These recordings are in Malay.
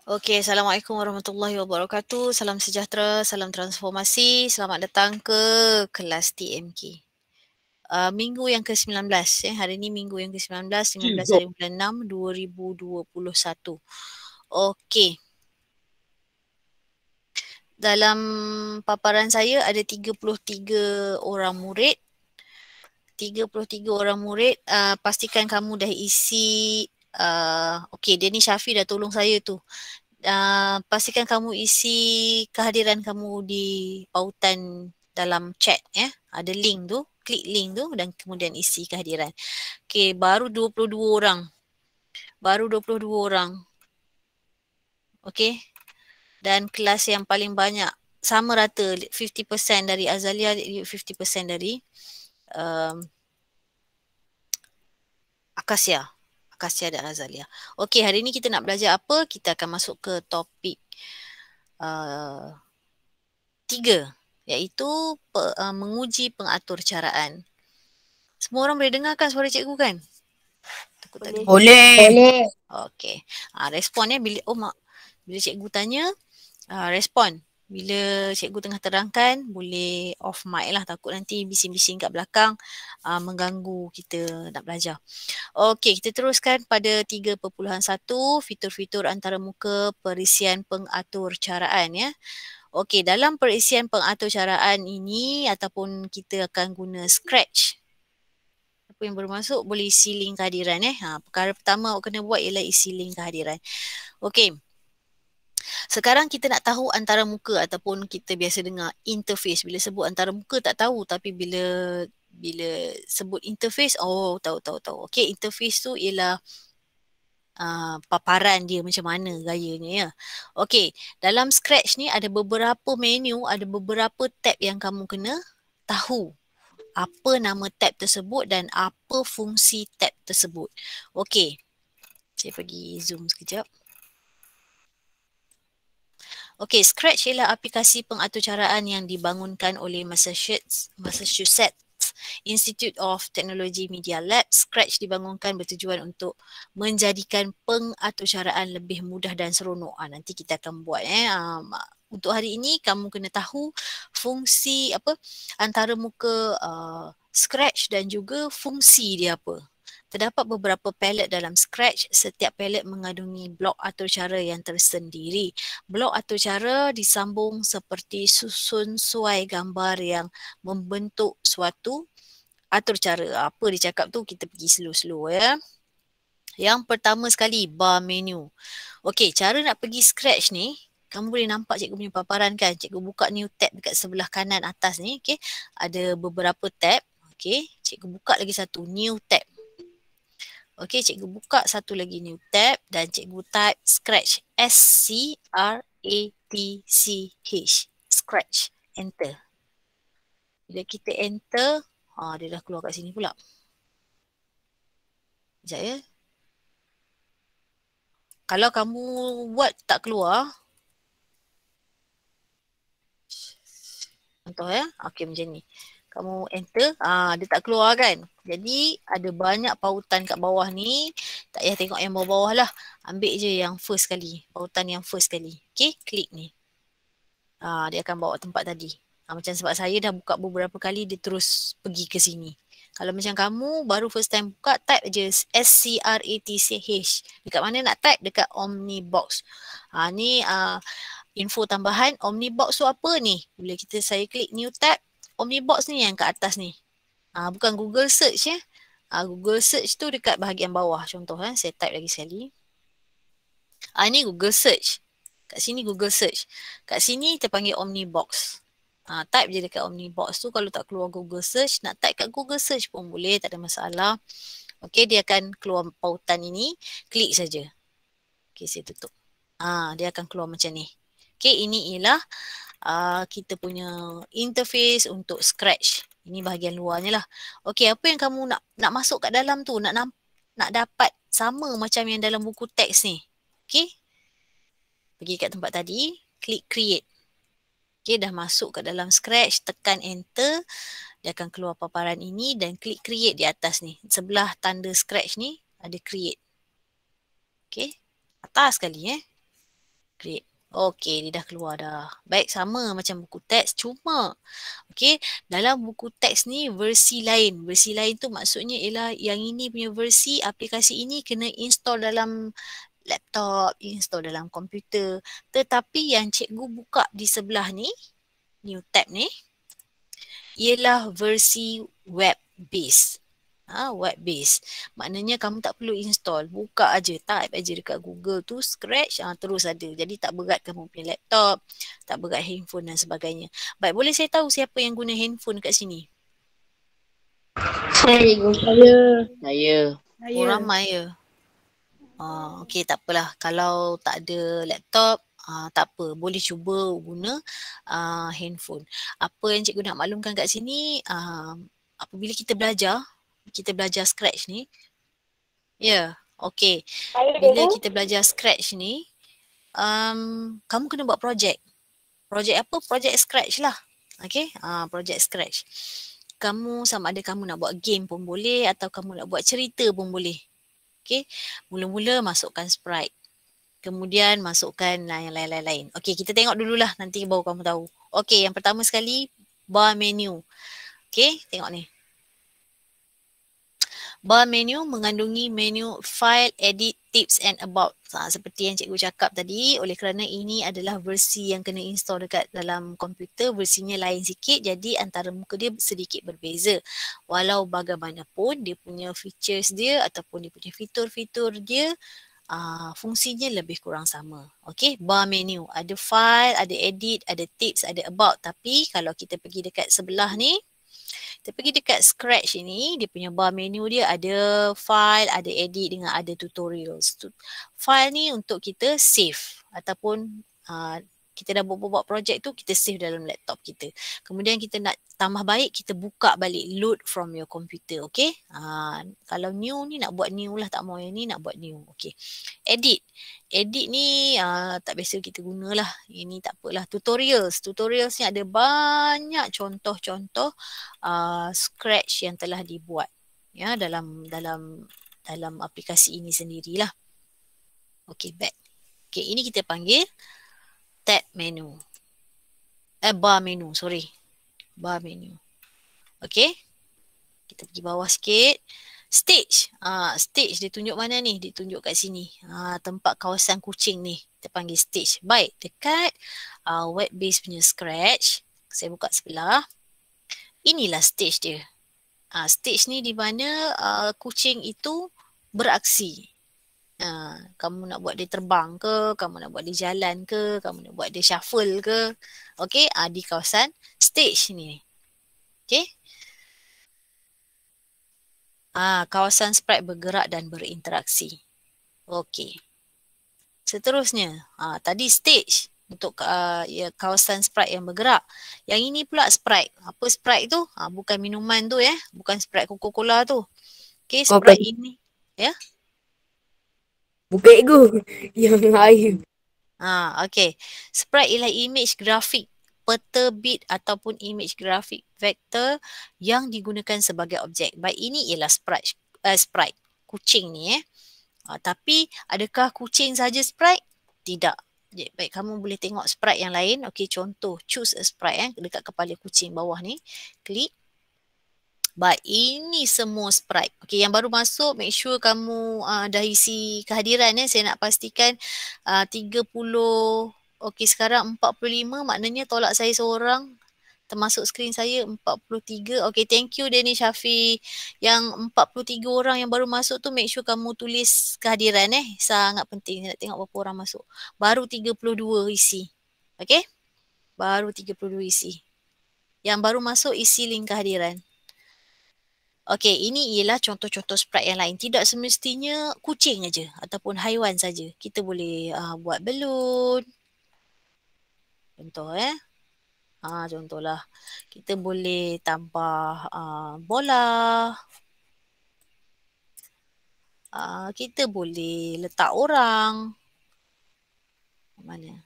Okey, Assalamualaikum warahmatullahi wabarakatuh. Salam sejahtera, salam transformasi. Selamat datang ke kelas TMK. Minggu yang ke-19 hari ini minggu yang ke-19, 19 hari bulan 6, 2021. Okey. Dalam paparan saya ada 33 orang murid. 33 orang murid, pastikan kamu dah isi, okey dia ni Syafi dah tolong saya tu. Pastikan kamu isi kehadiran kamu di pautan dalam chat ya. Ada link tu, klik link tu dan kemudian isi kehadiran. Okey, baru 22 orang. Baru 22 orang. Okey. Dan kelas yang paling banyak sama rata 50% dari Azalia, 50% dari um, Akasia. Akasia dan Azalia. Okey, hari ini kita nak belajar apa? Kita akan masuk ke topik uh, 3, iaitu menguji pengatur caraan. Semua orang boleh dengarkan suara cikgu kan? Takut tak dengar. Boleh. Okey. Respon bila bila cikgu tanya, respon. Bila cikgu tengah terangkan, boleh off mic lah, takut nanti bising-bising kat belakang mengganggu kita nak belajar. Okey, kita teruskan pada 3.1, fitur-fitur antaramuka perisian pengatur caraan ya. Okey, dalam perisian pengatur caraan ini ataupun kita akan guna Scratch. Apa yang bermaksud boleh isi link kehadiran perkara pertama awak kena buat ialah isi link kehadiran. Okey. Sekarang kita nak tahu antaramuka ataupun kita biasa dengar interface. Bila sebut antaramuka tak tahu, tapi bila sebut interface, oh tahu. Okey, interface tu ialah paparan dia macam mana gayanya ya. Okey, dalam Scratch ni ada beberapa menu, ada beberapa tab yang kamu kena tahu apa nama tab tersebut dan apa fungsi tab tersebut. Okey, saya pergi zoom sekejap. Okey, Scratch ialah aplikasi pengaturcaraan yang dibangunkan oleh Massachusetts Institute of Technology Media Lab. Scratch dibangunkan bertujuan untuk menjadikan pengaturcaraan lebih mudah dan seronok. Nanti kita akan buat untuk hari ini kamu kena tahu fungsi apa antaramuka Scratch dan juga fungsi dia apa. Terdapat beberapa palet dalam Scratch. Setiap palet mengandungi blok atur cara yang tersendiri. Blok atur cara disambung seperti susun suai gambar yang membentuk suatu atur cara. Apa dia cakap tu kita pergi slow-slow ya. Yang pertama sekali, bar menu. Okey, cara nak pergi Scratch ni, kamu boleh nampak cikgu punya paparan kan? Cikgu buka new tab dekat sebelah kanan atas ni. Okey, ada beberapa tab. Okey, cikgu buka lagi satu, new tab. Okey, cikgu buka satu lagi new tab dan cikgu type Scratch. S-C-R-A-T-C-H. Scratch. Enter. Bila kita enter, dia dah keluar kat sini pula. Sekejap ya. Kalau kamu buat tak keluar, contoh ya, okey macam ni. Kamu enter, dia tak keluar kan. Jadi ada banyak pautan kat bawah ni. Tak payah tengok yang bawah-bawah lah. Ambil je yang first kali. Pautan yang first kali. Okay, klik ni. Dia akan bawa tempat tadi. Macam sebab saya dah buka beberapa kali, dia terus pergi ke sini. Kalau macam kamu baru first time buka, type je S-C-R-A-T-C-H. Dekat mana nak type? Dekat Omnibox. Ni info tambahan. Omnibox tu apa ni? Bila saya klik new tab, Omnibox ni yang kat atas ni. Bukan Google search ya. Google search tu dekat bahagian bawah. Contoh saya type lagi sekali. Ni Google search. Kat sini Google search. Kat sini kita panggil Omnibox. Type je dekat Omnibox tu. Kalau tak keluar Google search, nak type kat Google search pun boleh, tak ada masalah. Okey, dia akan keluar pautan ini. Klik saja. Okey, saya tutup. Dia akan keluar macam ni. Okey, ini ialah kita punya interface untuk Scratch. Ini bahagian luarnya lah. Okey, apa yang kamu nak masuk kat dalam tu? Nak dapat sama macam yang dalam buku teks ni. Okey. Pergi kat tempat tadi, klik create. Okey, dah masuk kat dalam Scratch, tekan enter. Dia akan keluar paparan ini dan klik create di atas ni. Sebelah tanda Scratch ni ada create. Okey. Atas sekali Great. Okey, dia dah keluar dah. Baik, sama macam buku teks, cuma okey, dalam buku teks ni versi lain. Versi lain tu maksudnya ialah yang ini punya versi aplikasi ini kena install dalam laptop, install dalam komputer. Tetapi yang cikgu buka di sebelah ni, new tab ni, ialah versi web base. Web base. Maknanya kamu tak perlu install. Buka aja, type aja dekat Google tu, scratch, terus ada. Jadi tak berat kamu punya laptop, tak berat handphone dan sebagainya. Baik, boleh saya tahu siapa yang guna handphone kat sini? Saya. Saya. Oh, ramai ya. Okey, tak apalah. Kalau tak ada laptop, tak apa. Boleh cuba guna handphone. Apa yang cikgu nak maklumkan kat sini, apabila kita belajar scratch ni, ya, okey. Bila kita belajar scratch ni, kamu kena buat projek. Projek apa? Projek scratch lah. Okey, projek scratch. Kamu sama ada kamu nak buat game pun boleh atau kamu nak buat cerita pun boleh. Okey, mula-mula masukkan sprite. Kemudian masukkan yang lain-lain. Okey, kita tengok dululah nanti baru kamu tahu. Okey, yang pertama sekali bar menu. Okey, tengok ni. Bar menu mengandungi menu file, edit, tips and about. Seperti yang cikgu cakap tadi, oleh kerana ini adalah versi yang kena install dekat dalam komputer, versinya lain sikit, jadi antara muka dia sedikit berbeza. Walau bagaimanapun, dia punya features dia ataupun dia punya fitur-fitur dia, fungsinya lebih kurang sama. Okey, bar menu. Ada file, ada edit, ada tips, ada about. Tapi kalau kita pergi dekat sebelah ni, kita pergi dekat Scratch ini, dia punya bar menu dia ada file, ada edit dengan ada tutorials. File ni untuk kita save ataupun kita dah buat projek tu, kita save dalam laptop kita. Kemudian kita nak tambah baik, kita buka balik, load from your computer, okay? Kalau new ni nak buat new lah, tak mau yang ni nak buat new, okay. Edit. Edit ni tak biasa kita gunalah. Ini tak apalah. Tutorials. Tutorials ni ada banyak contoh-contoh Scratch yang telah dibuat ya dalam aplikasi ini sendirilah. Okey, back. Okey, ini kita panggil tab menu. Bar menu, sorry. Bar menu. Okey. Kita pergi bawah sikit. Stage. Stage dia tunjuk mana ni? Dia tunjuk kat sini. Tempat kawasan kucing ni. Kita panggil stage. Baik, dekat web base punya Scratch. Saya buka sebelah. Inilah stage dia. Stage ni di mana kucing itu beraksi. Kamu nak buat dia terbang ke, kamu nak buat dia jalan ke, kamu nak buat dia shuffle ke. Okey, di kawasan stage ni. Okey. Kawasan sprite bergerak dan berinteraksi. Okey. Seterusnya, tadi stage untuk kawasan sprite yang bergerak. Yang ini pula sprite. Apa sprite tu? Bukan minuman tu ya, bukan sprite Coca-Cola tu. Okey, sprite ini ya. Bukan ego. Yang air. Okey. Sprite ialah image grafik peta bit ataupun image grafik vektor yang digunakan sebagai objek. Baik, ini ialah sprite kucing ni tapi adakah kucing saja sprite? Tidak. Baik, kamu boleh tengok sprite yang lain. Okey, contoh choose a sprite dekat kepala kucing bawah ni. Klik. Baik, ini semua sprite. Okey, yang baru masuk, make sure kamu dah isi kehadiran ya. Saya nak pastikan 30. Okey, sekarang 45, maknanya tolak saya seorang. Termasuk skrin saya 43. Okey, thank you Danny Syafi. Yang 43 orang yang baru masuk tu, make sure kamu tulis kehadiran Sangat penting. Saya nak tengok berapa orang masuk. Baru 32 isi. Okey? Baru 32 isi. Yang baru masuk isi link kehadiran. Okey, ini ialah contoh-contoh sprite yang lain. Tidak semestinya kucing aja ataupun haiwan saja. Kita boleh buat balloon. Contoh contohlah kita boleh tambah bola. Kita boleh letak orang. Mana?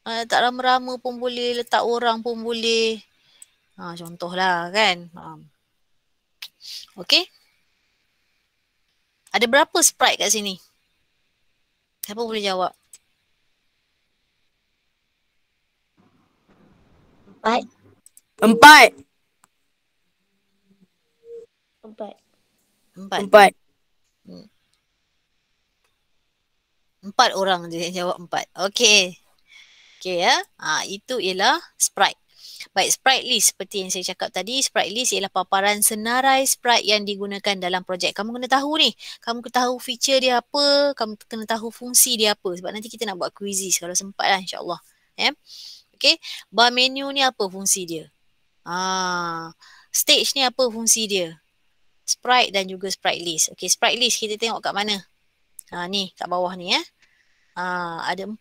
Tak rama-rama pun boleh, letak orang pun boleh. Contohlah kan. Okey. Ada berapa sprite kat sini? Siapa boleh jawab? 4. 4. 4. Hmm. 4 orang je yang jawab 4. Okey. Okey ya. Itu ialah sprite. Baik, sprite list seperti yang saya cakap tadi, sprite list ialah paparan senarai sprite yang digunakan dalam projek. Kamu kena tahu ni, kamu kena tahu feature dia apa, kamu kena tahu fungsi dia apa sebab nanti kita nak buat quizzes kalau sempat lah insya-Allah. Ya. Okey, bar menu ni apa fungsi dia? Stage ni apa fungsi dia? Sprite dan juga sprite list. Okey, sprite list kita tengok kat mana? Ni kat bawah ni ya. Ada 4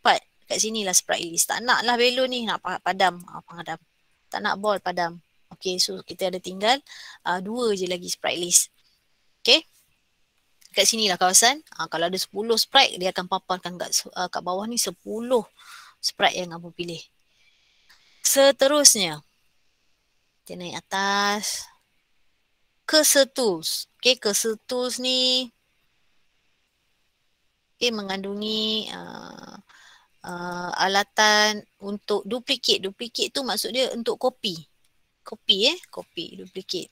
kat sini lah sprite list. Tak nak lah balloon ni, nak padam. Padam. Tak nak ball, padam. Okay, so kita ada tinggal 2 je lagi sprite list. Okay. Kat sini lah kawasan. Kalau ada 10 sprite, dia akan paparkan kat bawah ni 10 sprite yang kamu pilih. Seterusnya, kita naik atas. Cursor tools. Okay, cursor tools ni mengandungi alatan untuk duplicate. Duplicate tu maksud dia untuk copy. Copy, duplicate.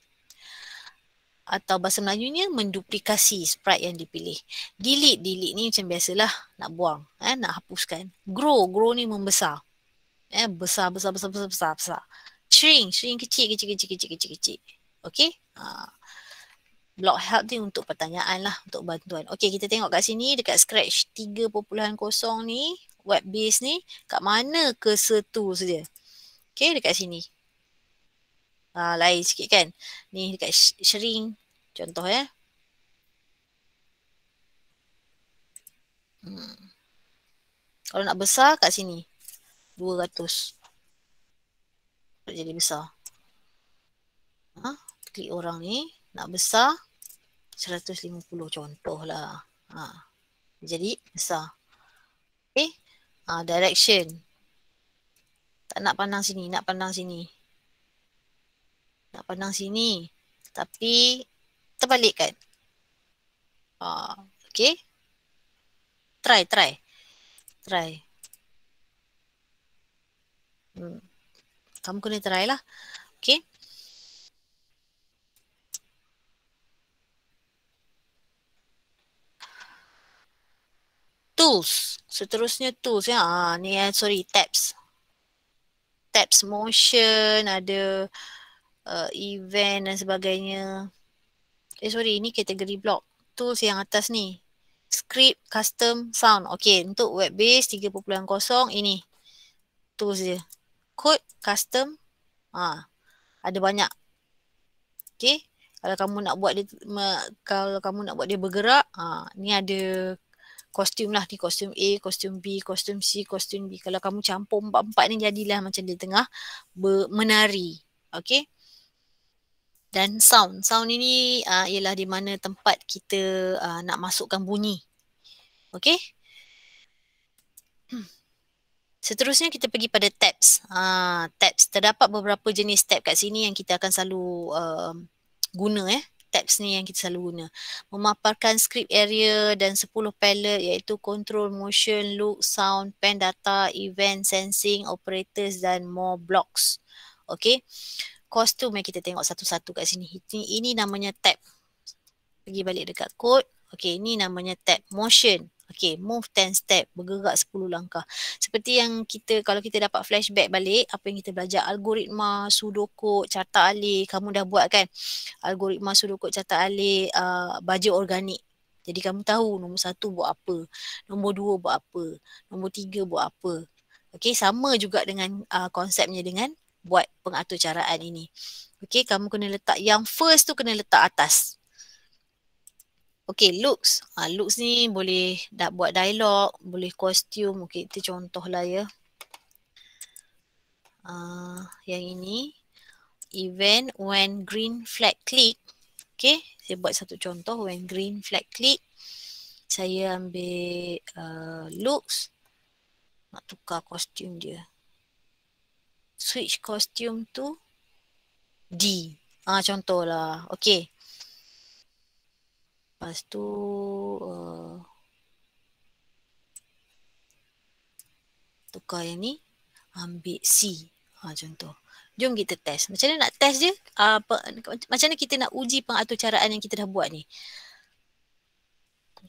Atau bahasa Melayunya menduplikasi sprite yang dipilih. Delete ni macam biasalah nak buang, nak hapuskan. Grow ni membesar. Besar. Shrink kecil. Okey? Block help ni untuk pertanyaan lah, untuk bantuan. Okey, kita tengok kat sini dekat Scratch 3.0 ni, web base ni, kat mana cursor tools dia? Okey, dekat sini. Lain sikit kan. Ni dekat shrink. Contoh ya. Kalau nak besar kat sini. 200. Jadi besar. Klik orang ni. Nak besar. 150 contoh lah. Jadi besar. Okay. Direction. Tak nak pandang sini. Nak pandang sini. Tapi terbalikkan. Okay. Try. Kamu kena try lah. Okay. Tools. Seterusnya tools ya. Ni tabs. Tabs motion, ada event dan sebagainya. Ini kategori block. Tools yang atas ni. Script, custom, sound. Okay, untuk web base 3.0 ini. Tools dia. Code, custom. Ada banyak. Okay. Kalau kamu nak buat dia bergerak, ni ada kostum lah. Ni kostum A, kostum B, kostum C, kostum D. Kalau kamu campur 4 ni jadilah macam dia tengah menari. Okay. Dan sound. Sound ini ialah di mana tempat kita nak masukkan bunyi. Okay. Seterusnya kita pergi pada tabs. Tabs. Terdapat beberapa jenis tab kat sini yang kita akan selalu guna. Tabs ni yang kita selalu guna. Memaparkan script area dan 10 palette iaitu control, motion, look, sound, pen data, event, sensing, operators dan more blocks. Okay. Kostum yang kita tengok satu-satu kat sini. Ini namanya tab. Pergi balik dekat code. Okay, ini namanya tab. Motion. Okay, move 10 step. Bergerak 10 langkah. Seperti yang kalau kita dapat flashback balik, apa yang kita belajar, algoritma, sudokod, carta alih. Kamu dah buat kan? Algoritma, sudokod, carta alih, baja organik. Jadi kamu tahu nombor 1 buat apa. Nombor 2 buat apa. Nombor 3 buat apa. Okay, sama juga dengan konsepnya dengan buat pengaturcaraan ini. Okay, kamu kena letak yang first tu kena letak atas. Okay, looks. Looks ni boleh buat dialog, boleh kostum. Okay, itu contoh lah ya. Yang ini. Event when green flag click. Okay, saya buat satu contoh. When green flag click. Saya ambil looks. Nak tukar kostum dia. Switch costume to D. Contohlah. Okay. Lepas tu tukar yang ni. Ambil C. Contoh. Jom kita test. Macam mana nak test je? Macam mana kita nak uji pengaturcaraan yang kita dah buat ni?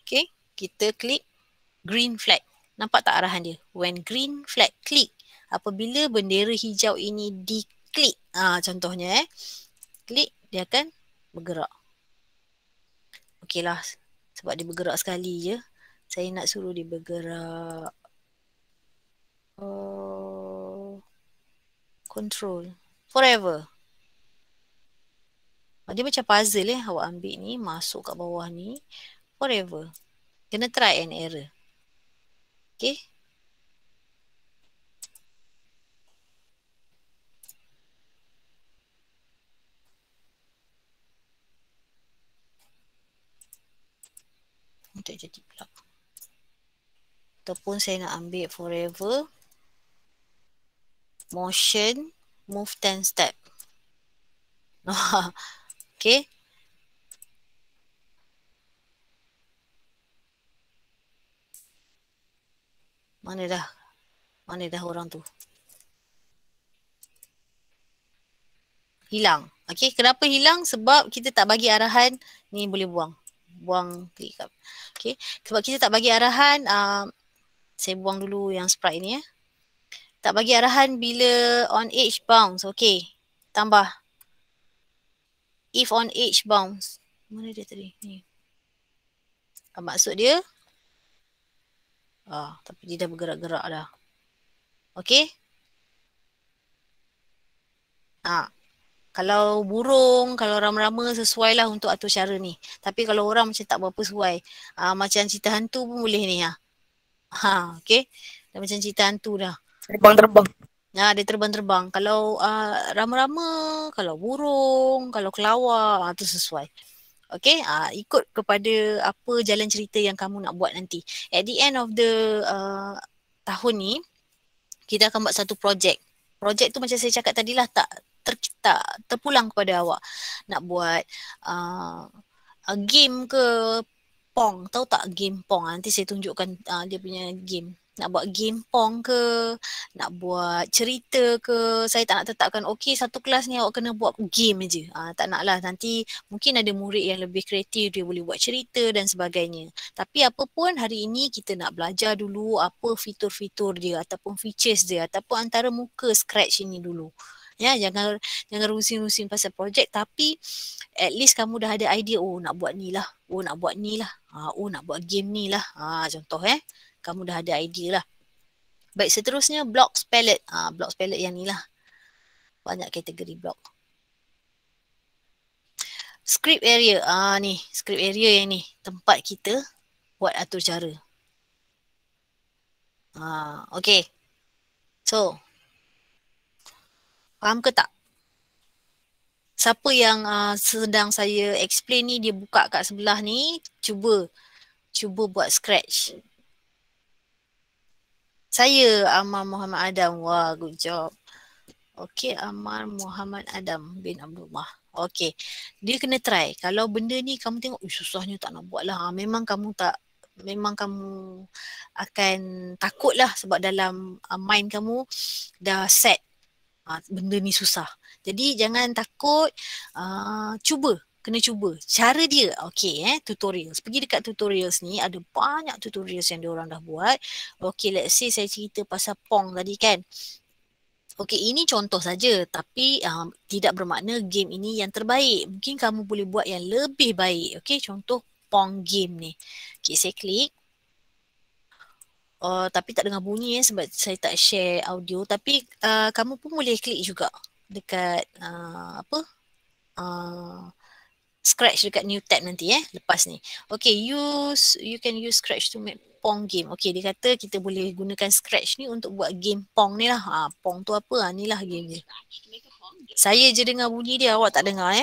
Okay, kita klik green flag. Nampak tak arahan dia? When green flag klik. Apabila bendera hijau ini diklik. Contohnya klik, dia akan bergerak. Okey lah. Sebab dia bergerak sekali je. Saya nak suruh dia bergerak. Control. Forever. Dia macam puzzle awak ambil ni, masuk kat bawah ni. Forever. Kena try and error. Okay. Untuk jadi pula. Ataupun saya nak ambil forever. Motion. Move 10 step. Okay. Mana dah orang tu? Hilang. Okay, kenapa hilang? Sebab kita tak bagi arahan. Ni boleh buang klik. Okay, sebab kita tak bagi arahan. Saya buang dulu yang sprite ni . Tak bagi arahan bila on edge bounce. Okay, tambah. If on edge bounce. Mana dia tadi? Ni. Maksud dia. Tapi dia dah bergerak-gerak dah. Okay. Kalau burung, kalau rama-rama sesuai lah untuk atur cara ni. Tapi kalau orang macam tak berapa sesuai. Macam cerita hantu pun boleh ni . Okay. Dah macam cerita hantu dah. Terbang-terbang. Dia terbang-terbang. Kalau rama-rama, kalau burung, kalau kelawar, tu sesuai. Okay, ikut kepada apa jalan cerita yang kamu nak buat nanti. At the end of the tahun ni, kita akan buat satu projek. Projek tu macam saya cakap tadi lah, tak terpulang kepada awak. Nak buat game ke Pong. Tahu tak game Pong? Nanti saya tunjukkan dia punya game. Nak buat game Pong ke, nak buat cerita ke, saya tak nak tetapkan, okey satu kelas ni awak kena buat game je. Tak nak lah, nanti mungkin ada murid yang lebih kreatif, dia boleh buat cerita dan sebagainya. Tapi apa pun hari ini kita nak belajar dulu apa fitur-fitur dia ataupun features dia ataupun antara muka Scratch ini dulu. Ya, jangan rusing-rusing pasal projek, tapi at least kamu dah ada idea, nak buat ni lah, nak buat ni lah, nak buat game ni lah. Contoh kamu dah ada idea lah. Baik, seterusnya blocks palette. Blocks palette yang ni lah. Banyak kategori block. Script area. Ni, script area yang ni. Tempat kita buat atur cara. Okay. So, faham ke tak? Siapa yang sedang saya explain ni, dia buka kat sebelah ni, cuba buat Scratch. Saya Amar Muhammad Adam. Wah, good job. Okay, Amar Muhammad Adam bin Abdullah. Okay, dia kena try. Kalau benda ni kamu tengok, susahnya tak nak buat lah. Memang kamu akan takut lah sebab dalam mind kamu dah set benda ni susah. Jadi jangan takut, kena cuba. Cara dia, tutorials. Pergi dekat tutorials ni, ada banyak tutorials yang diorang dah buat. Okay, let's say saya cerita pasal Pong tadi kan. Okay, ini contoh saja, tapi tidak bermakna game ini yang terbaik. Mungkin kamu boleh buat yang lebih baik. Okay, contoh Pong game ni. Okay, saya klik. Tapi tak dengar bunyi sebab saya tak share audio. Tapi kamu pun boleh klik juga dekat Scratch dekat new tab nanti lepas ni. Okay, you can use Scratch to make Pong game. Okay, dia kata kita boleh gunakan Scratch ni untuk buat game Pong ni lah. Pong tu apa? Ni lah game dia. Saya je dengar bunyi dia, awak tak dengar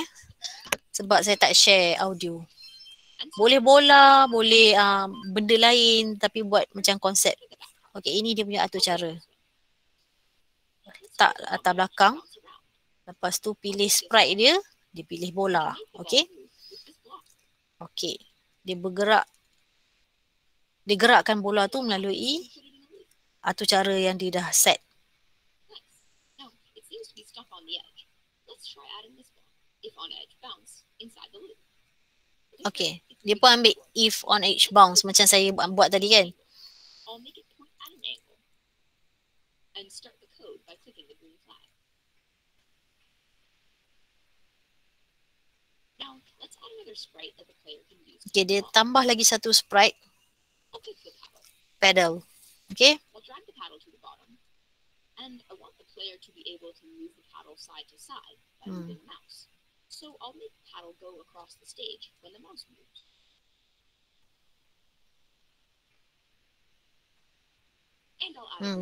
sebab saya tak share audio. Boleh bola, boleh benda lain tapi buat macam konsep. Okay, ini dia punya atur cara. Tak atas belakang. Lepas tu pilih sprite dia pilih bola. Okay. Okay. Dia bergerak. Dia gerakkan bola tu melalui atur cara yang dia dah set. Okay, dia pun ambil if on edge bounce macam saya buat tadi kan. Okay, dia tambah lagi satu sprite. Pedal. Okay.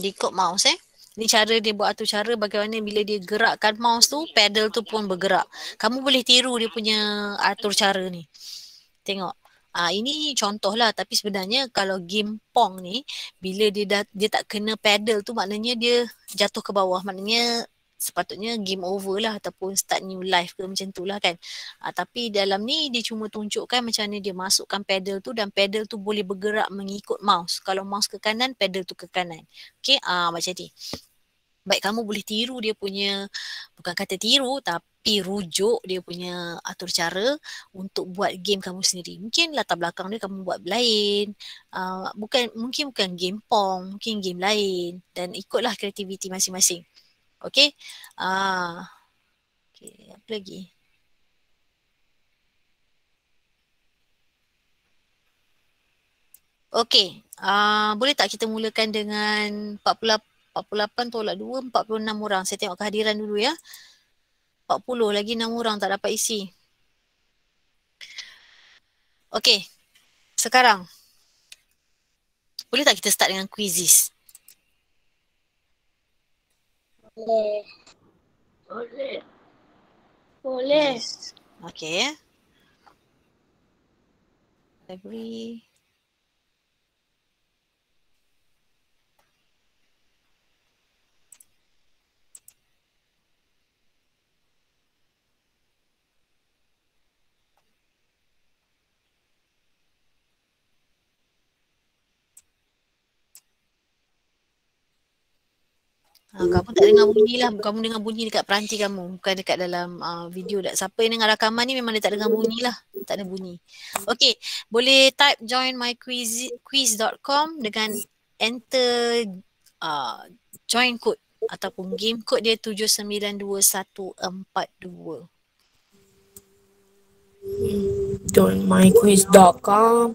Dia ikut mouse Ni cara dia buat atur cara bagaimana bila dia gerakkan mouse tu, pedal tu pun bergerak. Kamu boleh tiru dia punya atur cara ni. Tengok. Ini contoh lah, tapi sebenarnya kalau game Pong ni, bila dia tak kena pedal tu maknanya dia jatuh ke bawah. Maknanya sepatutnya game over lah ataupun start new life ke macam tu lah kan. Tapi dalam ni dia cuma tunjukkan macam mana dia masukkan pedal tu dan pedal tu boleh bergerak mengikut mouse. Kalau mouse ke kanan, pedal tu ke kanan. Okay, macam ni. Baik, kamu boleh tiru dia punya, bukan kata tiru tapi rujuk dia punya atur cara untuk buat game kamu sendiri. Mungkin latar belakang dia kamu buat lain, mungkin bukan game Pong, mungkin game lain dan ikutlah kreativiti masing-masing. Okay, okay, apa lagi? Okay, boleh tak kita mulakan dengan 48 tolak 2, 46 orang. Saya tengok kehadiran dulu ya. 40 lagi 6 orang tak dapat isi. Okay, sekarang boleh tak kita start dengan quizzes? Boleh. Boleh. Yes. Okay. Library. Kamu tak dengar bunyi lah. Kamu dengar bunyi dekat peranti kamu. Bukan dekat dalam video. Siapa yang dengar rakaman ni memang dia tak dengar bunyi lah. Tak ada bunyi. Okay. Boleh type joinmyquiz.com dengan enter join code ataupun game code dia 792142. Joinmyquiz.com.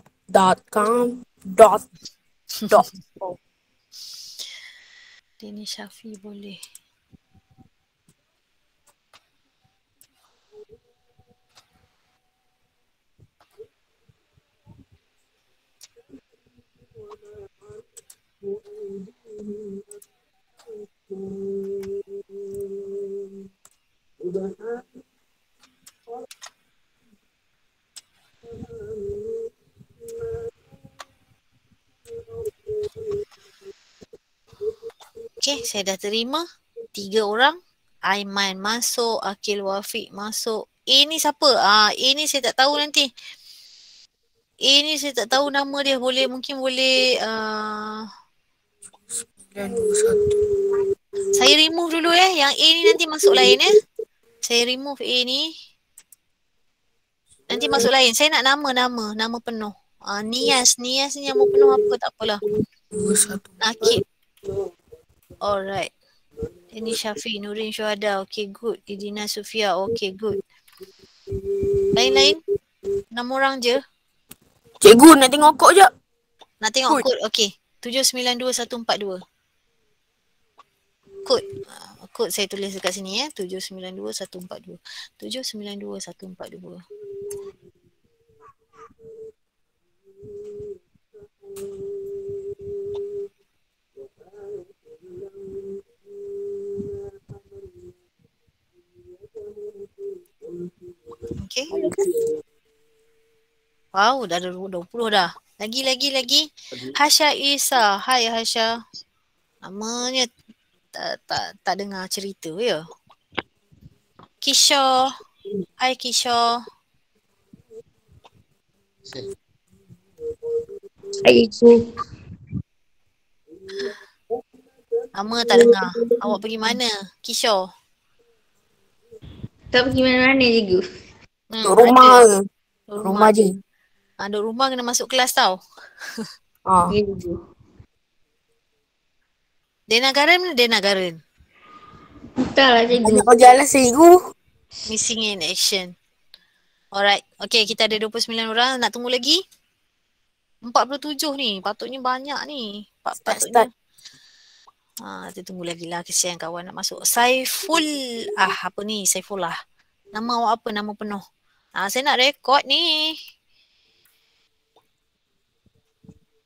Dini Syafi boleh. Okay, saya dah terima 3 orang. Aiman masuk, Akil Wafiq masuk. Ni siapa? Ni saya tak tahu nanti. Ni saya tak tahu nama dia. Mungkin boleh 921. saya remove dulu Yang A ni nanti masuk lain Saya remove A ni. Nanti masuk lain. Saya nak nama penuh. Nias ni nama penuh apa tak apalah. Akib. Alright. Ini Syafiq, Nurin Syuhada. Okay, good. Idina Sufia. Okay, good. Lain-lain? 6 orang je. Cikgu nak tengok kod je. Nak tengok kod. Okay. 792142. Kod saya tulis dekat sini 792142. 792142. Okay. Wow, dah ada 20 dah. Lagi. Hasya Isa. Hai Hasya. Namanya tak dengar cerita ya. Kisha. Hai Kisha. Hai Isu. Nama tak dengar. Awak pergi mana? Kisha. Tak pergi mana-mana cikgu. Duduk rumah ada. ke? Duduk Rumah je. Duduk rumah kena masuk kelas tau. Ah. Ya cikgu. Dena Garen mana Dena Garen? Entahlah cikgu. Banyak kerja lah cikgu. Missing in action. Alright. Okay, kita ada 29 orang. Nak tunggu lagi? 47 ni. Patutnya banyak ni. Patutnya. Kita tunggu lagi lah. Kesian kawan nak masuk. Saiful. Apa ni? Saifullah. Nama awak apa? Nama penuh. Saya nak rekod ni.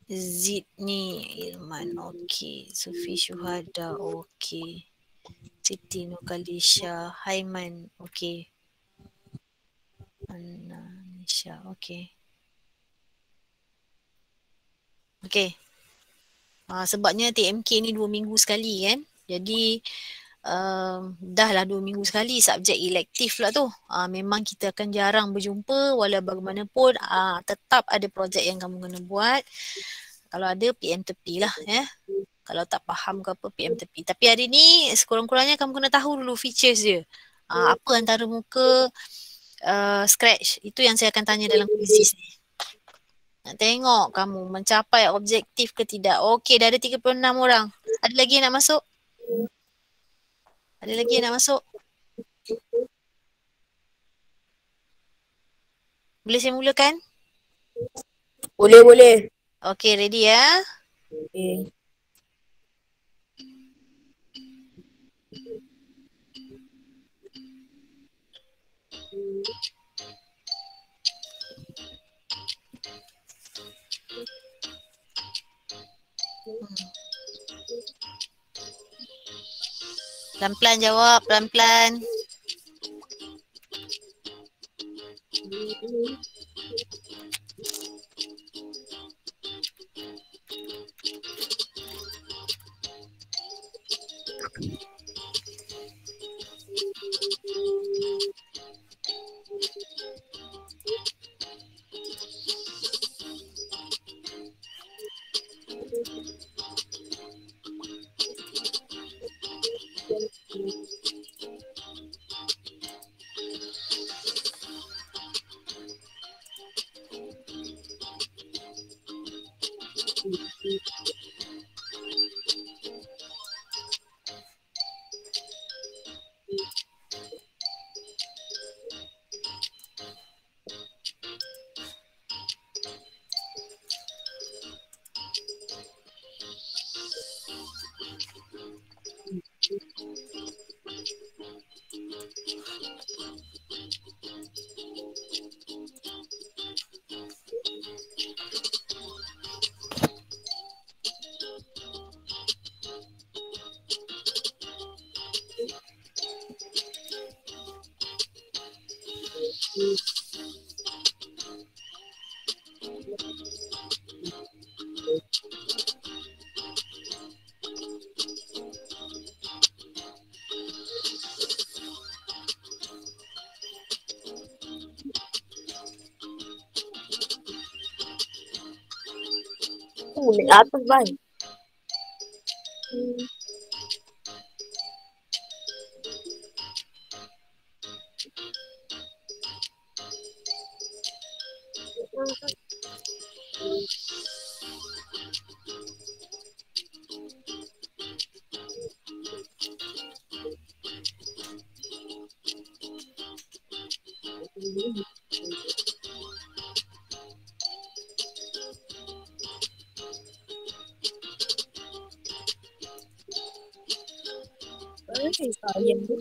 Zidni Ilman. Okay. Sufi Syuhada. Okay. Siti Nurkalisha. Haiman. Okay. Nisha. Okay. Okay. Sebabnya TMK ni 2 minggu sekali kan. Jadi dah lah 2 minggu sekali subjek elektif lah tu. Memang kita akan jarang berjumpa walau bagaimanapun tetap ada projek yang kamu kena buat. Kalau ada PM tepi lah ya. Kalau tak faham ke apa PM tepi. Tapi hari ni sekurang-kurangnya kamu kena tahu dulu features dia. Apa antara muka scratch. Itu yang saya akan tanya dalam quizzes ni. Nak tengok kamu mencapai objektif ke tidak. Okey, dah ada 36 orang. Ada lagi yang nak masuk? Ada lagi yang nak masuk? Boleh saya mulakan? Boleh. Okey, ready ya? Okay. Pelan-pelan jawab, pelan-pelan. Naik atas bang. Sayang tu.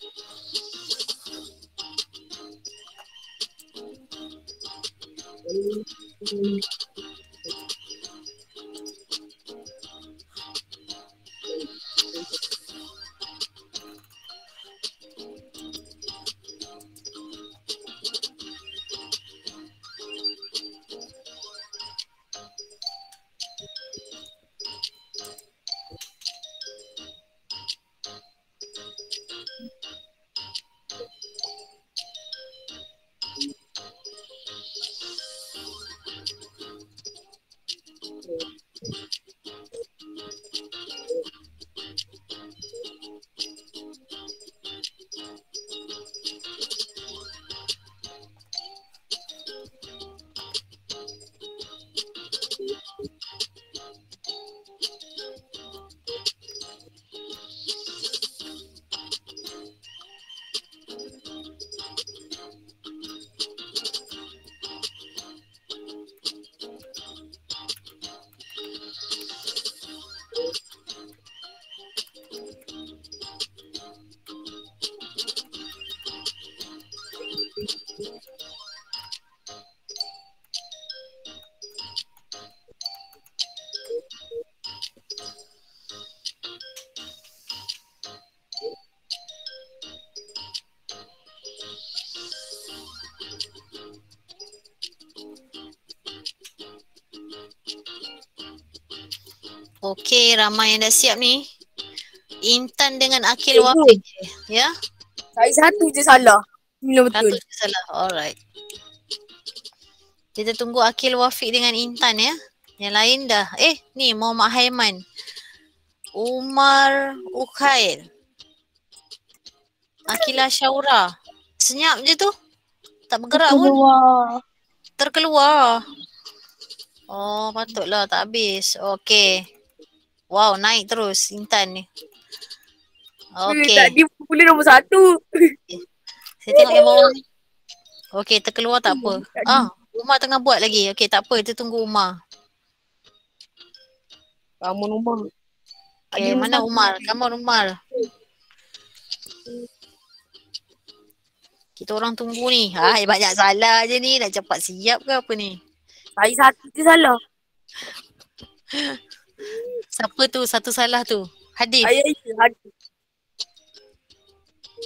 Okey, ramai yang dah siap ni. Intan dengan Akil Cikgu, Wafiq. Ya? saya satu je salah. Bila Satu betul. je salah. Alright. Kita tunggu Akil Wafiq dengan Intan ya. Yang lain dah. Ni Muhammad Haiman. Umar Ukhair. Akila Syaura. Senyap je tu. Tak bergerak pun. Terkeluar. Oh, patutlah tak habis. Okey. Wow, naik terus Intan ni. Okey. Tadi pula nombor 1. Saya tengok yang bawah ni. Okey, terkeluar tak apa. Umar tengah buat lagi. Okey, tak apa. Kita tunggu Umar. Kamu nombor. Okey, mana Umar? Kamu Umar. Kita orang tunggu ni. Banyak salah je ni. Nak cepat siap ke apa ni? Saya satu je salah. Siapa tu? Satu salah tu. Hadif. Saya je Hadi.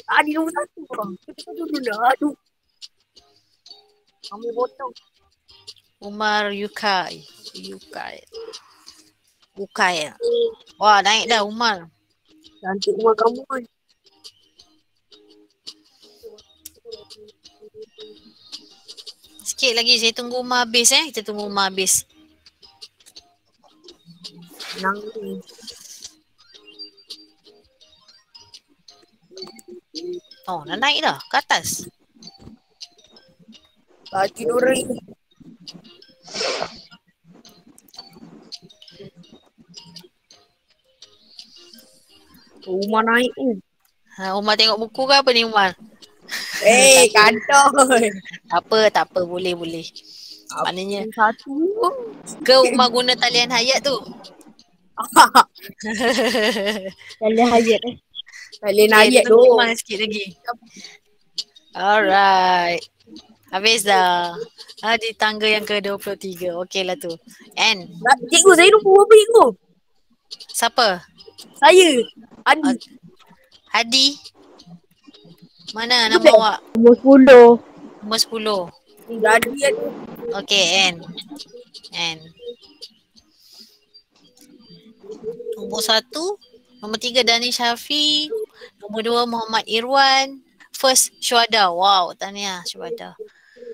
Hadi nombor 1 korang. Kita dulu dah. Aduh. Kamu potong. Umar Yukai. Ukai. Wah, naik dah Umar. Cantik rumah kamu kan. Sikit lagi saya tunggu Umar habis Kita tunggu Umar habis. Senang ni. Oh, dah naik dah ke atas. Bagi Nuri. Rumah naik ni. Umar tengok buku ke apa ni Umar? Kantoi. Tak apa. Boleh. Maknanya Satu. ke Umar guna talian hayat tu? Talian hayat Talian Okay, hayat tunggu tu. Umar sikit lagi. Alright. Habis dah. Di tangga yang ke-23. Okey lah tu. And Cikgu, saya nombor berapa cikgu? siapa? Saya. Adi. Hadi. Mana Betul. nama awak? Nombor 10. Nombor 10. Adi ada. Okey, N. Nombor 1. Nombor 3 Dani Syafi. Nombor 2 Muhammad Irwan. First Syuhada. Wow, tahniah Syuhada.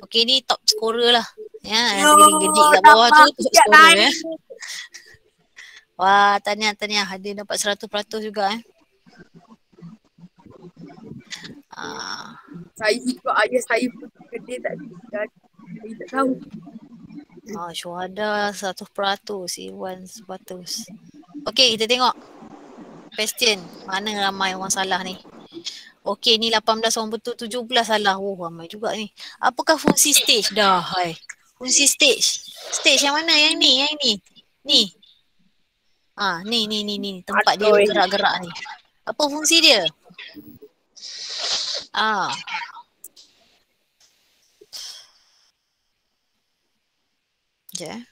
Okey, ni top scorer lah. Ya, yang gedik kat bawah tu top scorer ya. Wah, tahniah. Hadir dapat 100% juga Saya ikut ayah saya pun gede tadi. Saya tak tahu. Syuhada 100%. Irwan 100%. Okey, kita tengok. Question. Mana ramai orang salah ni? Okey, ni 18 orang betul, 17 salah. Oh, ramai juga ni. Apakah fungsi stage? Dah, hai. Fungsi stage. Stage yang mana? Yang ni. Ni. Ni. Tempat dia bergerak-gerak ni. Apa fungsi dia? Sekejap.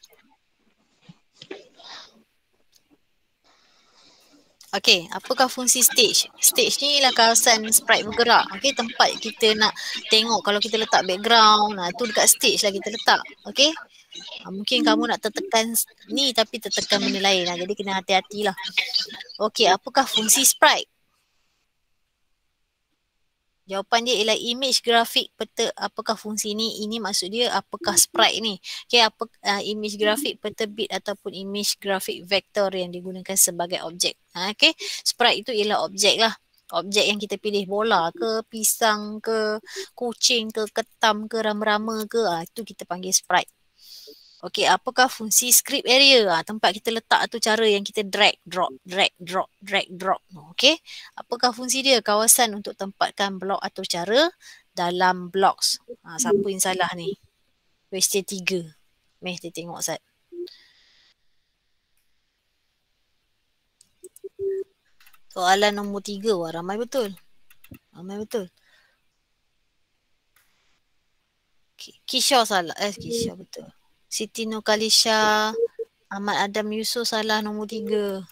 Okey, apakah fungsi stage? Stage ni ialah kawasan sprite bergerak. Okey, tempat kita nak tengok kalau kita letak background. Tu dekat stage lah kita letak. Okey. Mungkin kamu nak tertekan ni tapi tertekan benda lain lah. Jadi kena hati-hatilah. Okey, apakah fungsi sprite? Jawapan dia ialah image grafik peta. Apakah fungsi ni? Ini maksud dia apakah sprite ni. Okay, apa image grafik peta bit ataupun image grafik vektor yang digunakan sebagai objek. Okay, sprite itu ialah objek lah. Objek yang kita pilih, bola ke, pisang ke, kucing ke, ketam ke, rama-rama ke. Itu kita panggil sprite. Okey, apakah fungsi script area? Tempat kita letak tu cara yang kita drag, drop. Okey. Apakah fungsi dia? Kawasan untuk tempatkan blok atau cara dalam blocks. Siapa yang salah ni? Question 3. Meh kita tengok Ustaz. Soalan nombor 3. Wah, ramai betul. Kisha salah. Kisha betul. Siti Nurkalisha, Ahmad Adam Yusof salah nombor 3.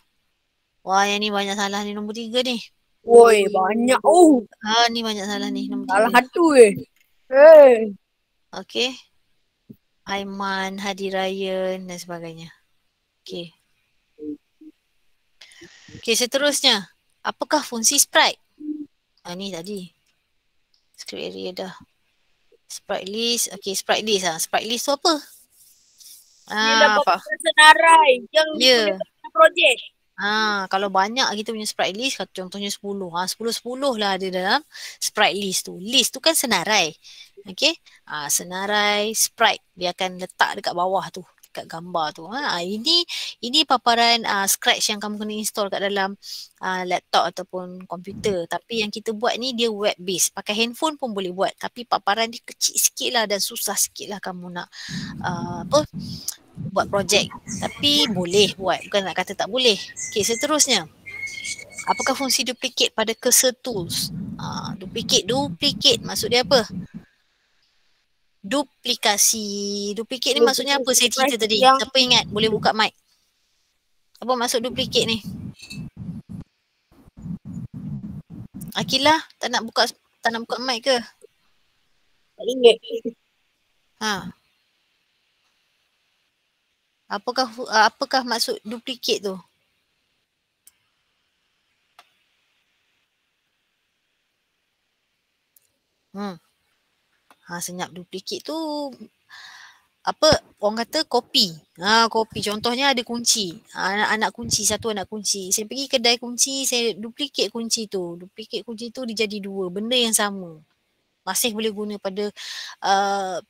Wah, yang ni banyak salah ni nombor 3 ni. Woi, banyak. Ni banyak salah ni nombor 3. Salah satu Okey. Aiman, Hadi Ryan dan sebagainya. Okey. Okey, seterusnya. Apakah fungsi sprite? Ni tadi. Script area dah. Sprite list. Okey, sprite list lah. Sprite list tu apa? Ialah Apa? bautan senarai yang Ya. digunakan dalam projek. Kalau banyak kita punya sprite list, contohnya 10. 10 lah ada dalam sprite list tu. List tu kan senarai. Okey. Senarai sprite dia akan letak dekat bawah tu, dekat gambar tu. Ini paparan Scratch yang kamu kena install kat dalam laptop ataupun komputer. Tapi yang kita buat ni dia web based. Pakai handphone pun boleh buat. Tapi paparan dia kecil sikit lah dan susah sikit lah kamu nak buat projek. Tapi boleh buat, bukan nak kata tak boleh. Okey, seterusnya. Apakah fungsi duplicate pada cursor tools? Duplicate maksud dia apa? Duplikasi. Duplicate ni maksudnya apa? Saya cerita tadi. Siapa ingat? Boleh buka mic. Apa maksud duplicate ni? Akilah, tak nak buka mic ke? Tak ingat. Apakah maksud duplicate tu? Senyap. Duplicate tu apa orang kata kopi. Kopi. Contohnya ada kunci. Satu anak kunci. Saya pergi kedai kunci, saya duplicate kunci tu. Duplicate kunci tu dia jadi 2, benda yang sama. Masih boleh guna pada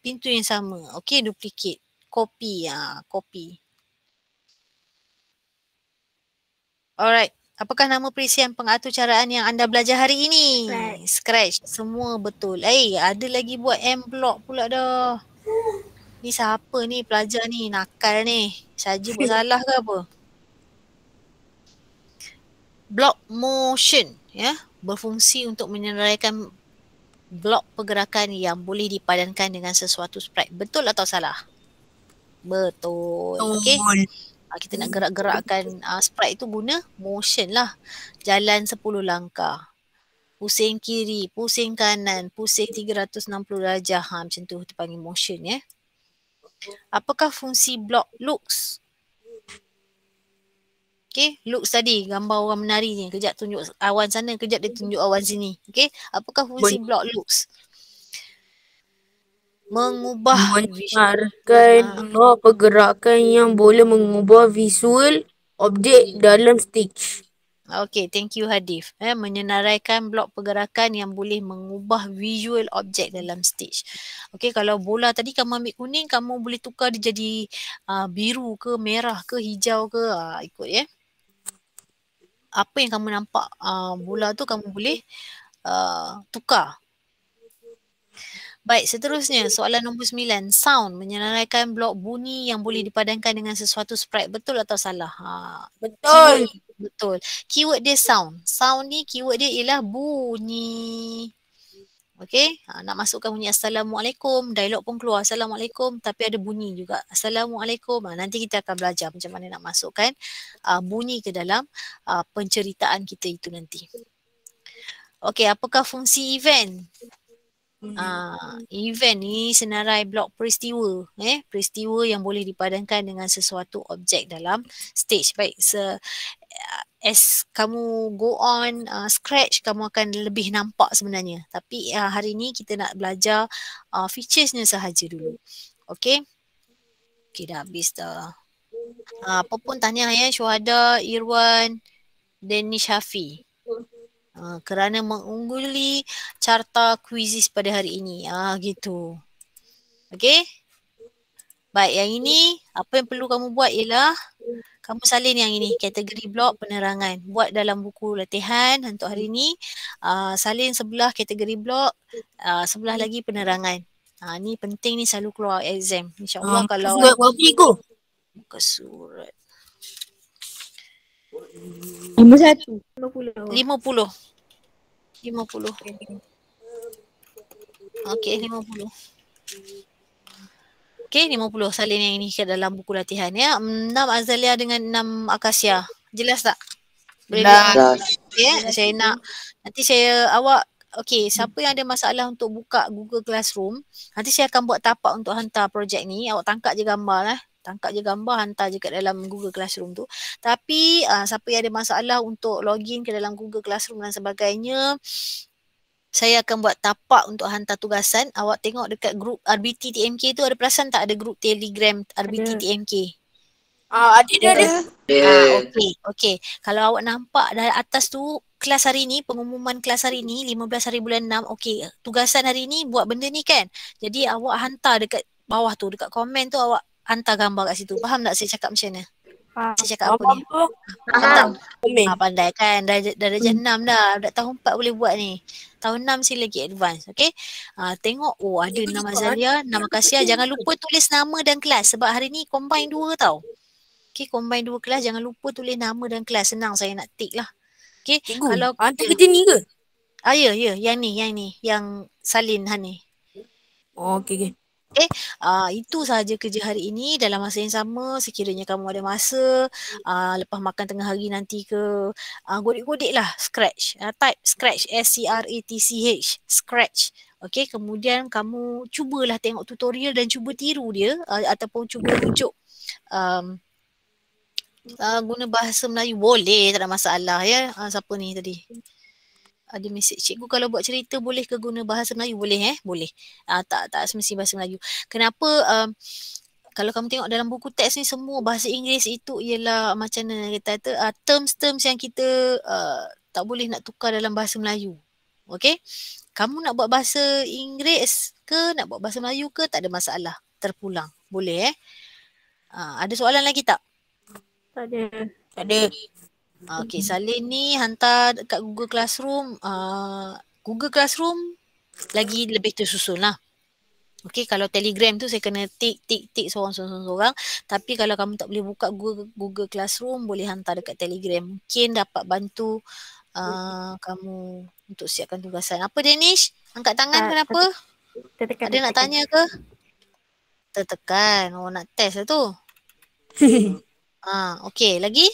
pintu yang sama. Okey, duplicate. Kopi. Kopi. Alright. Apakah nama perisian pengaturcaraan yang anda belajar hari ini? Scratch. Semua betul. Ada lagi buat M-block pula dah. Ni siapa ni pelajar ni? Nakal ni. Saja buat salah ke apa? Block motion. Berfungsi untuk menyeraikan blok pergerakan yang boleh dipadankan dengan sesuatu sprite. Betul atau salah? Betul. Okey. Kita nak gerak-gerakkan sprite tu guna motion lah. Jalan 10 langkah. Pusing kiri, pusing kanan, pusing 360 darjah. Macam tu panggil motion ya. Apakah fungsi block looks? Okey, looks tadi gambar orang menari ni. Kejap tunjuk awan sana, kejap dia tunjuk awan sini. Okey, apakah fungsi block looks? Menyebarkan pergerakan yang boleh mengubah visual objek dalam stage. Okay, thank you Hadif. Menyenaraikan blok pergerakan yang boleh mengubah visual objek dalam stage. Okay, kalau bola tadi kamu ambil kuning, kamu boleh tukar dia jadi biru ke, merah ke, hijau ke, ikut ya. Apa yang kamu nampak bola tu kamu boleh tukar. Baik, seterusnya soalan nombor 9. Sound menyenaraikan blok bunyi yang boleh dipadankan dengan sesuatu sprite. Betul atau salah? Betul. Betul. Keyword dia sound. Sound ni keyword dia ialah bunyi. Okey, nak masukkan bunyi Assalamualaikum, dialog pun keluar Assalamualaikum tapi ada bunyi juga Assalamualaikum. Nanti kita akan belajar macam mana nak masukkan bunyi ke dalam penceritaan kita itu nanti. Okey, apakah fungsi event? Event ni senarai blok peristiwa. Peristiwa yang boleh dipadankan dengan sesuatu objek dalam stage. Baik, as kamu go on Scratch, kamu akan lebih nampak sebenarnya. Tapi hari ni kita nak belajar featuresnya sahaja dulu. Okay. Okay, dah habis dah. Apa pun tanya ya, Syuhada, Irwan, Danish Hafi. Kerana mengungguli carta kuisis pada hari ini. Gitu. Okay. Baik, yang ini apa yang perlu kamu buat ialah kamu salin yang ini, kategori blok penerangan. Buat dalam buku latihan untuk hari ini. Salin sebelah kategori blok, sebelah lagi penerangan. Ni penting ni, selalu keluar exam. InsyaAllah kalau... Surat berapa ikut? Buka surat. Nombor 1. 50. Okey, 50. Okey, 50 salin yang ini ke dalam buku latihan ya. 6 Azalia dengan 6 Akasia. Jelas tak? Jelas. Ya, saya nak nanti awak okey, siapa yang ada masalah untuk buka Google Classroom, nanti saya akan buat tapak untuk hantar projek ni. Awak tangkap je gambar lah. Tangkap je gambar, hantar je kat dalam Google Classroom tu. Tapi siapa yang ada masalah untuk login ke dalam Google Classroom dan sebagainya, saya akan buat tapak untuk hantar tugasan. Awak tengok dekat grup RBT TMK tu, ada perasan tak ada grup Telegram RBT TMK? Ada. Okey. Kalau awak nampak dari atas tu, kelas hari ni, pengumuman kelas hari ni 15 hari bulan 6. Okey, tugasan hari ni buat benda ni kan. Jadi awak hantar dekat bawah tu, dekat komen tu awak hantar gambar kat situ. Faham tak saya cakap macam mana? Saya cakap apa ni? Faham tak? Komen. Pandai kan? Darjah 6 dah. Dah tahun 4 boleh buat ni. Tahun 6 sila lagi advance. Okay? Tengok. Oh, ada nama Azalia, nama Kasia. Jangan lupa tulis nama dan kelas. Sebab hari ni combine 2 tau. Okay, combine 2 kelas. Jangan lupa tulis nama dan kelas. Senang saya nak tick lah. Okay? Cikgu, Kalau hantar kerja ni ke? ya. Yang ni. Yang salin ni. Oh, okey. Okay, itu sahaja kerja hari ini. Dalam masa yang sama, sekiranya kamu ada masa, lepas makan tengah hari nanti ke, godek-godek lah, Scratch. Type Scratch, S-C-R-A-T-C-H, Scratch. Okay, kemudian kamu cubalah tengok tutorial dan cuba tiru dia, ataupun cuba rujuk guna bahasa Melayu. Boleh, tak ada masalah ya. Siapa ni tadi? Ada mesej, cikgu kalau buat cerita boleh ke guna bahasa Melayu? Boleh Boleh. Tak semesti bahasa Melayu. Kenapa kalau kamu tengok dalam buku teks ni semua bahasa Inggeris itu ialah macam mana kita kata terms-terms yang kita tak boleh nak tukar dalam bahasa Melayu. Okey? Kamu nak buat bahasa Inggeris ke nak buat bahasa Melayu ke tak ada masalah. Terpulang. Boleh ada soalan lagi tak? Tak ada. Tak ada. Okey, Salin ni hantar dekat Google Classroom. Google Classroom lagi lebih tersusun lah. Okey, kalau Telegram tu saya kena tik seorang-seorang. Tapi kalau kamu tak boleh buka Google Classroom, boleh hantar dekat Telegram. Mungkin dapat bantu kamu untuk siapkan tugasan. Apa Danish? Angkat tangan kenapa? Tertekan. Ada nak tanya ke? Tertekan. Oh, nak test lah tu. Okey, lagi?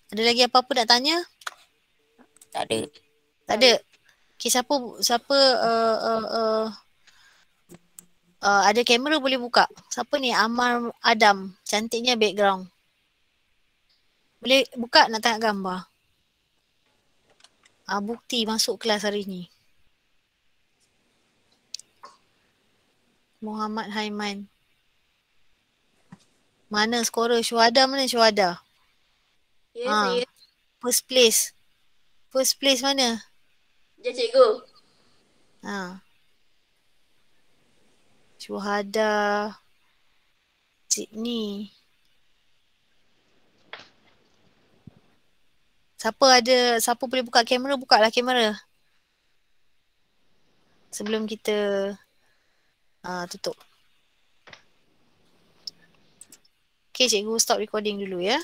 Ada lagi apa-apa nak tanya? Tak ada. Tak ada. Okay, siapa ada kamera boleh buka. Siapa ni? Amar Adam. Cantiknya background. Boleh buka nak tengok gambar. Bukti masuk kelas hari ni. Muhammad Haiman. Mana skorer? Syuhada mana Syuhada? Ya, saya. First place. First place mana? Ya, cikgu. Syuhada. Sydney. Siapa boleh buka kamera? Bukalah kamera. Sebelum kita tutup. Okay, cikgu stop recording dulu ya.